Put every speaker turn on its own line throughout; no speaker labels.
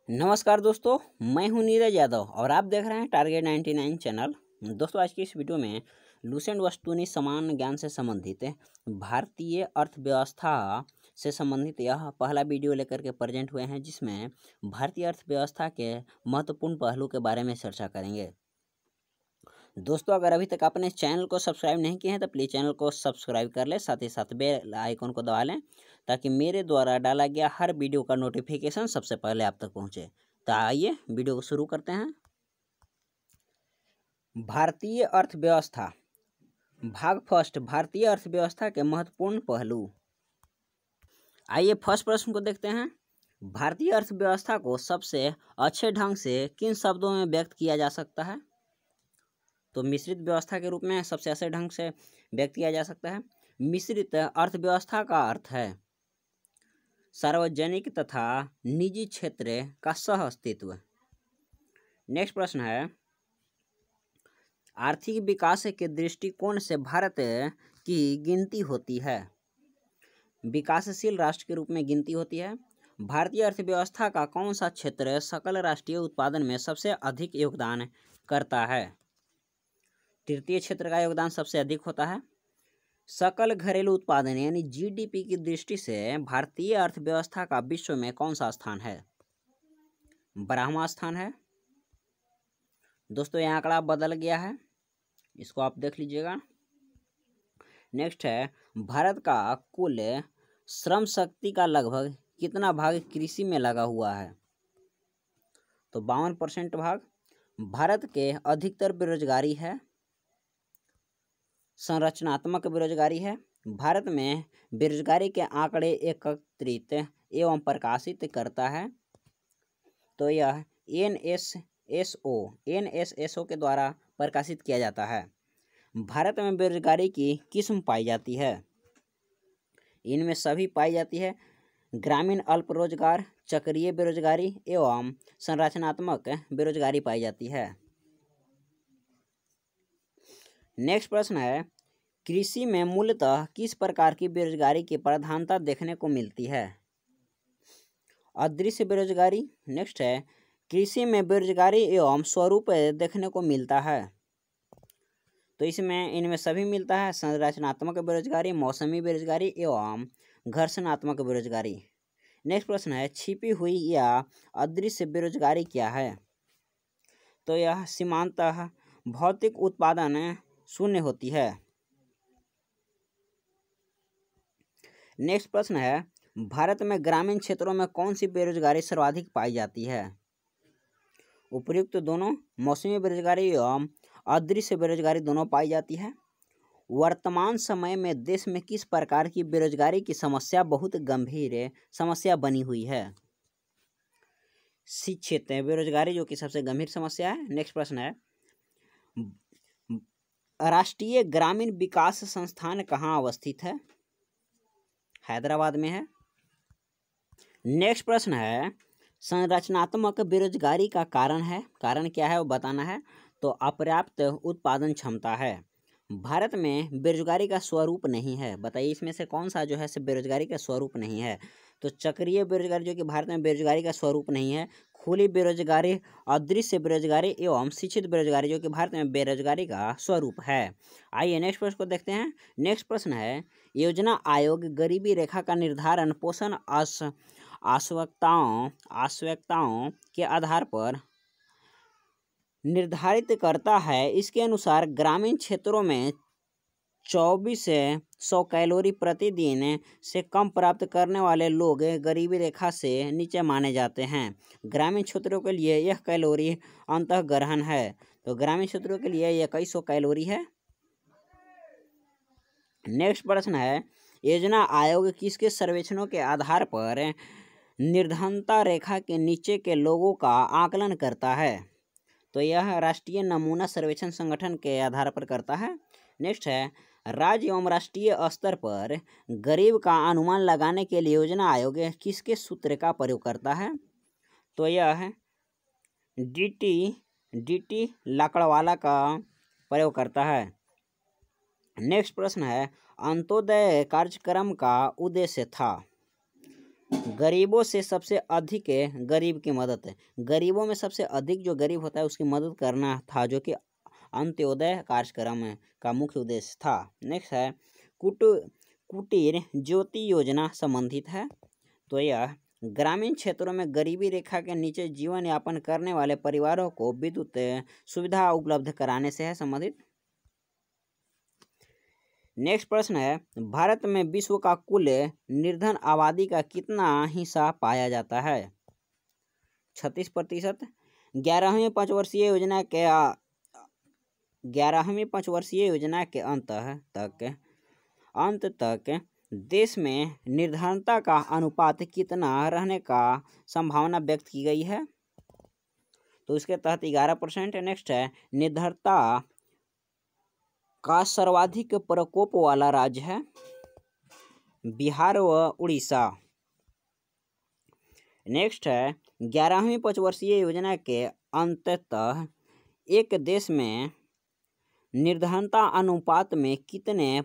नमस्कार दोस्तों, मैं हूं नीरज यादव और आप देख रहे हैं टारगेट 99 चैनल। दोस्तों, आज की इस वीडियो में लुसेंट वस्तुनि समान ज्ञान से संबंधित भारतीय अर्थव्यवस्था से संबंधित यह पहला वीडियो लेकर के प्रेजेंट हुए हैं, जिसमें भारतीय अर्थव्यवस्था के महत्वपूर्ण पहलू के बारे में चर्चा करेंगे। दोस्तों, अगर अभी तक आपने चैनल को सब्सक्राइब नहीं किए हैं तो प्लीज़ चैनल को सब्सक्राइब कर लें, साथ ही साथ बेल आइकन को दबा लें ताकि मेरे द्वारा डाला गया हर वीडियो का नोटिफिकेशन सबसे पहले आप तक पहुंचे। तो आइए वीडियो को शुरू करते हैं। भारतीय अर्थव्यवस्था भाग फर्स्ट, भारतीय अर्थव्यवस्था के महत्वपूर्ण पहलू। आइए फर्स्ट प्रश्न को देखते हैं। भारतीय अर्थव्यवस्था को सबसे अच्छे ढंग से किन शब्दों में व्यक्त किया जा सकता है? तो मिश्रित व्यवस्था के रूप में सबसे अच्छे ढंग से व्यक्त किया जा सकता है। मिश्रित अर्थव्यवस्था का अर्थ है सार्वजनिक तथा निजी क्षेत्र का सह अस्तित्व। नेक्स्ट प्रश्न है, आर्थिक विकास के दृष्टिकोण से भारत की गिनती होती है? विकासशील राष्ट्र के रूप में गिनती होती है। भारतीय अर्थव्यवस्था का कौन सा क्षेत्र सकल राष्ट्रीय उत्पादन में सबसे अधिक योगदान करता है? तृतीय क्षेत्र का योगदान सबसे अधिक होता है। सकल घरेलू उत्पादन यानी जीडीपी की दृष्टि से भारतीय अर्थव्यवस्था का विश्व में कौन सा स्थान है? 12वां स्थान है। दोस्तों, यह आंकड़ा बदल गया है, इसको आप देख लीजिएगा। नेक्स्ट है, भारत का कुल श्रम शक्ति का लगभग कितना भाग कृषि में लगा हुआ है? तो 52% भाग। भारत के अधिकतर बेरोजगारी है, संरचनात्मक बेरोजगारी है। भारत में बेरोजगारी के आंकड़े एकत्रित एवं प्रकाशित करता है, तो यह एनएसएसओ के द्वारा प्रकाशित किया जाता है। भारत में बेरोजगारी की किस्म पाई जाती है, इनमें सभी पाई जाती है ग्रामीण अल्प रोजगार, चक्रीय बेरोजगारी एवं संरचनात्मक बेरोजगारी पाई जाती है। नेक्स्ट प्रश्न है, कृषि में मूलतः किस प्रकार की बेरोजगारी की प्रधानता देखने को मिलती है? अदृश्य बेरोजगारी। नेक्स्ट है, कृषि में बेरोजगारी एवं स्वरूप देखने को मिलता है, तो इसमें इनमें सभी मिलता है संरचनात्मक बेरोजगारी, मौसमी बेरोजगारी एवं घर्षणात्मक बेरोजगारी। नेक्स्ट प्रश्न है, छिपी हुई या अदृश्य बेरोजगारी क्या है? तो यह सीमांतः भौतिक उत्पादन शून्य होती है। नेक्स्ट प्रश्न है, भारत में ग्रामीण क्षेत्रों में कौन सी बेरोजगारी सर्वाधिक पाई जाती है? उपर्युक्त दोनों, मौसमी बेरोजगारी एवं अदृश्य बेरोजगारी दोनों पाई जाती है। वर्तमान समय में देश में किस प्रकार की बेरोजगारी की समस्या बहुत गंभीर समस्या बनी हुई है? शिक्षित बेरोजगारी जो कि सबसे गंभीर समस्या है। नेक्स्ट प्रश्न है, राष्ट्रीय ग्रामीण विकास संस्थान कहाँ अवस्थित है? हैदराबाद में है। नेक्स्ट प्रश्न है, संरचनात्मक बेरोजगारी का कारण क्या है वो बताना है। तो अपर्याप्त उत्पादन क्षमता है। भारत में बेरोजगारी का स्वरूप नहीं है, बताइए इसमें से कौन सा जो है बेरोजगारी का स्वरूप नहीं है? तो चक्रीय बेरोजगारी जो कि भारत में बेरोजगारी का स्वरूप नहीं है। खुली बेरोजगारी, अदृश्य बेरोजगारी एवं शिक्षित बेरोजगारी जो कि भारत में बेरोजगारी का स्वरूप है। आइए नेक्स्ट प्रश्न को देखते हैं। नेक्स्ट प्रश्न है, योजना आयोग गरीबी रेखा का निर्धारण पोषण आवश्यकताओं के आधार पर निर्धारित करता है। इसके अनुसार ग्रामीण क्षेत्रों में 2400 कैलोरी प्रतिदिन से कम प्राप्त करने वाले लोग गरीबी रेखा से नीचे माने जाते हैं। ग्रामीण क्षेत्रों के लिए यह कैलोरी अंतःग्रहण है, तो ग्रामीण क्षेत्रों के लिए 2100 कैलोरी है। नेक्स्ट प्रश्न है, योजना आयोग किसके सर्वेक्षणों के आधार पर निर्धनता रेखा के नीचे के लोगों का आकलन करता है? तो यह राष्ट्रीय नमूना सर्वेक्षण संगठन के आधार पर करता है। नेक्स्ट है, राज्य एवं राष्ट्रीय स्तर पर गरीब का अनुमान लगाने के लिए योजना आयोग किसके सूत्र का प्रयोग करता है? तो यह डीटी लाकड़वाला का प्रयोग करता है। नेक्स्ट प्रश्न है, अंत्योदय कार्यक्रम का उद्देश्य था? गरीबों से सबसे अधिक गरीब की मदद है। गरीबों में सबसे अधिक जो गरीब होता है उसकी मदद करना था, जो कि अंत्योदय कार्यक्रम का मुख्य उद्देश्य था। नेक्स्ट है कुटीर ज्योति योजना संबंधित है। तो यह ग्रामीण क्षेत्रों में गरीबी रेखा के नीचे जीवन यापन करने वाले परिवारों को विद्युत सुविधा उपलब्ध कराने से है संबंधित। नेक्स्ट प्रश्न है, भारत में विश्व का कुल निर्धन आबादी का कितना हिस्सा पाया जाता है? 36%। 11वीं पंचवर्षीय योजना के अंत तक देश में निर्धनता का अनुपात कितना रहने का संभावना व्यक्त की गई है? तो इसके तहत 11%। नेक्स्ट है, निर्धनता का सर्वाधिक प्रकोप वाला राज्य है बिहार व उड़ीसा। नेक्स्ट है, 11वीं पंचवर्षीय योजना के अंततः एक देश में निर्धनता अनुपात में कितने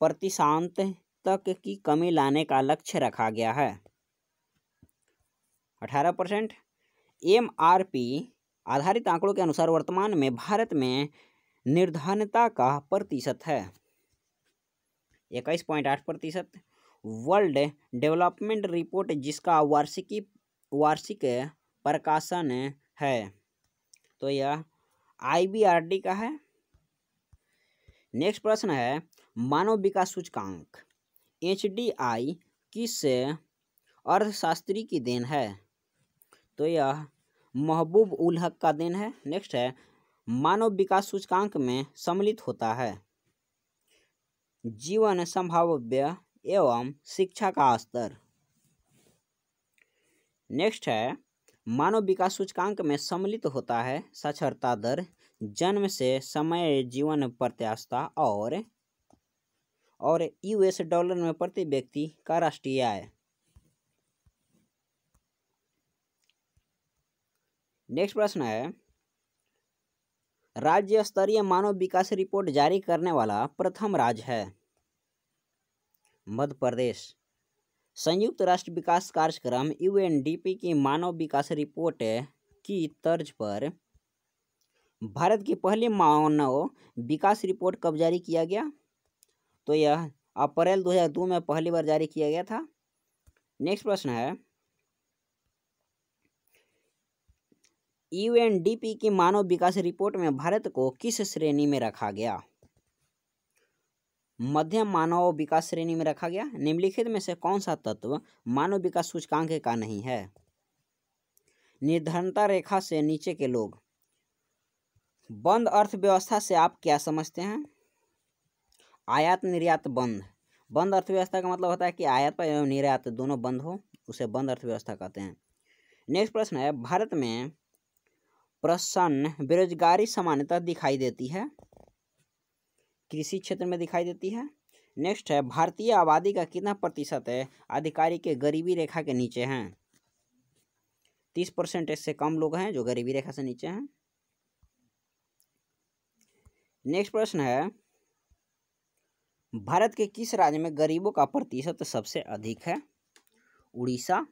प्रतिशत तक की कमी लाने का लक्ष्य रखा गया है? 18%। MRP आधारित आंकड़ों के अनुसार वर्तमान में भारत में निर्धनता का प्रतिशत है 21.8%। वर्ल्ड डेवलपमेंट रिपोर्ट जिसका वार्षिक प्रकाशन है, तो यह IBRD का है। नेक्स्ट प्रश्न है, मानव विकास सूचकांक HDI किस अर्थशास्त्री की देन है? तो यह महबूब उल हक का देन है। नेक्स्ट है, मानव विकास सूचकांक में सम्मिलित होता है जीवन संभाव्य एवं शिक्षा का स्तर। नेक्स्ट है, मानव विकास सूचकांक में सम्मिलित होता है साक्षरता दर, जन्म से समय जीवन प्रत्याशा और US डॉलर में प्रति व्यक्ति का राष्ट्रीय आय। नेक्स्ट प्रश्न है, राज्य स्तरीय मानव विकास रिपोर्ट जारी करने वाला प्रथम राज्य है मध्य प्रदेश। संयुक्त राष्ट्र विकास कार्यक्रम UNDP की मानव विकास रिपोर्ट की तर्ज पर भारत की पहली मानव विकास रिपोर्ट कब जारी किया गया? तो यह अप्रैल 2002 में पहली बार जारी किया गया था। नेक्स्ट प्रश्न है, UNDP की मानव विकास रिपोर्ट में भारत को किस श्रेणी में रखा गया? मध्यम मानव विकास श्रेणी में रखा गया। निम्नलिखित में से कौन सा तत्व मानव विकास सूचकांक का नहीं है? निर्धनता रेखा से नीचे के लोग। बंद अर्थव्यवस्था से आप क्या समझते हैं? आयात निर्यात बंद। बंद अर्थव्यवस्था का मतलब होता है कि आयात पर एवं निर्यात दोनों बंद हो, उसे बंद अर्थव्यवस्था कहते हैं। नेक्स्ट प्रश्न है, भारत में प्रसन्न बेरोजगारी सामान्यतः दिखाई देती है, कृषि क्षेत्र में दिखाई देती है। नेक्स्ट है, भारतीय आबादी का कितना प्रतिशत है अधिकारी के गरीबी रेखा के नीचे हैं? 30% से कम लोग हैं जो गरीबी रेखा से नीचे हैं। नेक्स्ट प्रश्न है, भारत के किस राज्य में गरीबों का प्रतिशत सबसे अधिक है? उड़ीसा।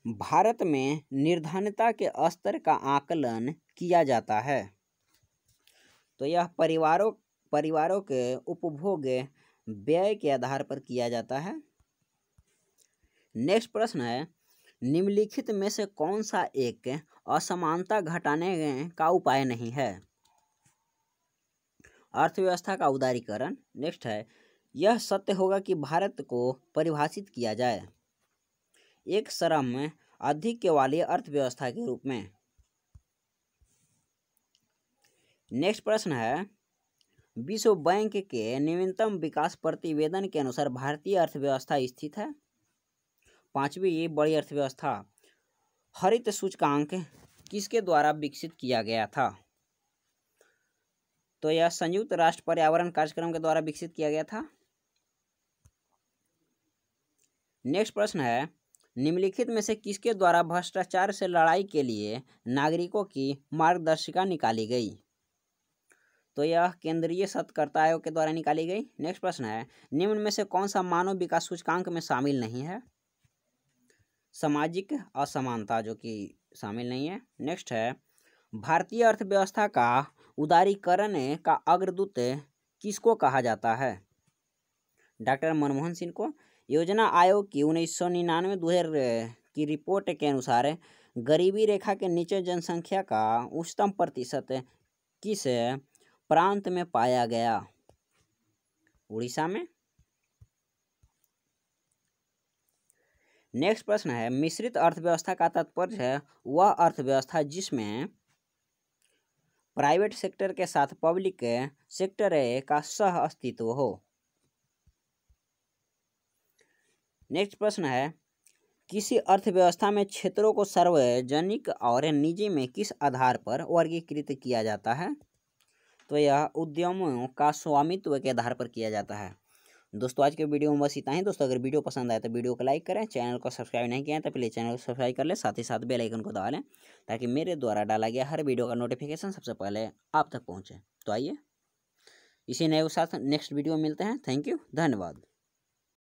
भारत में निर्धनता के स्तर का आकलन किया जाता है, तो यह परिवारों के उपभोग व्यय के आधार पर किया जाता है। नेक्स्ट प्रश्न है, निम्नलिखित में से कौन सा एक असमानता घटाने का उपाय नहीं है? अर्थव्यवस्था का उदारीकरण। नेक्स्ट है, यह सत्य होगा कि भारत को परिभाषित किया जाए एक श्रम अधिक वाली अर्थव्यवस्था के रूप में। नेक्स्ट प्रश्न है, विश्व बैंक के नवीनतम विकास प्रतिवेदन के अनुसार भारतीय अर्थव्यवस्था स्थित है 5वीं बड़ी अर्थव्यवस्था। हरित सूचकांक किसके द्वारा विकसित किया गया था? तो यह संयुक्त राष्ट्र पर्यावरण कार्यक्रम के द्वारा विकसित किया गया था। नेक्स्ट प्रश्न है, निम्नलिखित में से किसके द्वारा भ्रष्टाचार से लड़ाई के लिए नागरिकों की मार्गदर्शिका निकाली गई? तो यह केंद्रीय सतर्कता आयोग के द्वारा निकाली गई। नेक्स्ट प्रश्न है, निम्न में से कौन सा मानव विकास सूचकांक में शामिल नहीं है? सामाजिक असमानता, जो कि शामिल नहीं है। नेक्स्ट है, भारतीय अर्थव्यवस्था का उदारीकरण का अग्रदूत किसको कहा जाता है? डॉक्टर मनमोहन सिंह को। योजना आयोग की 1999-2000 की रिपोर्ट के अनुसार गरीबी रेखा के नीचे जनसंख्या का उच्चतम प्रतिशत किस प्रांत में पाया गया? उड़ीसा में। नेक्स्ट प्रश्न है, मिश्रित अर्थव्यवस्था का तात्पर्य है वह अर्थव्यवस्था जिसमें प्राइवेट सेक्टर के साथ पब्लिक सेक्टर का सह अस्तित्व हो। नेक्स्ट प्रश्न है, किसी अर्थव्यवस्था में क्षेत्रों को सार्वजनिक और निजी में किस आधार पर वर्गीकृत किया जाता है? तो यह उद्यमों का स्वामित्व के आधार पर किया जाता है। दोस्तों आज के वीडियो में बस इतना ही। दोस्तों अगर वीडियो पसंद आए तो वीडियो को लाइक करें, चैनल को सब्सक्राइब नहीं किया है तो प्लीज़ चैनल को सब्सक्राइब कर लें, साथ ही साथ बेल आइकन को दबा लें ताकि मेरे द्वारा डाला गया हर वीडियो का नोटिफिकेशन सबसे पहले आप तक पहुँचे। तो आइए इसी नए के साथ नेक्स्ट वीडियो में मिलते हैं। थैंक यू, धन्यवाद।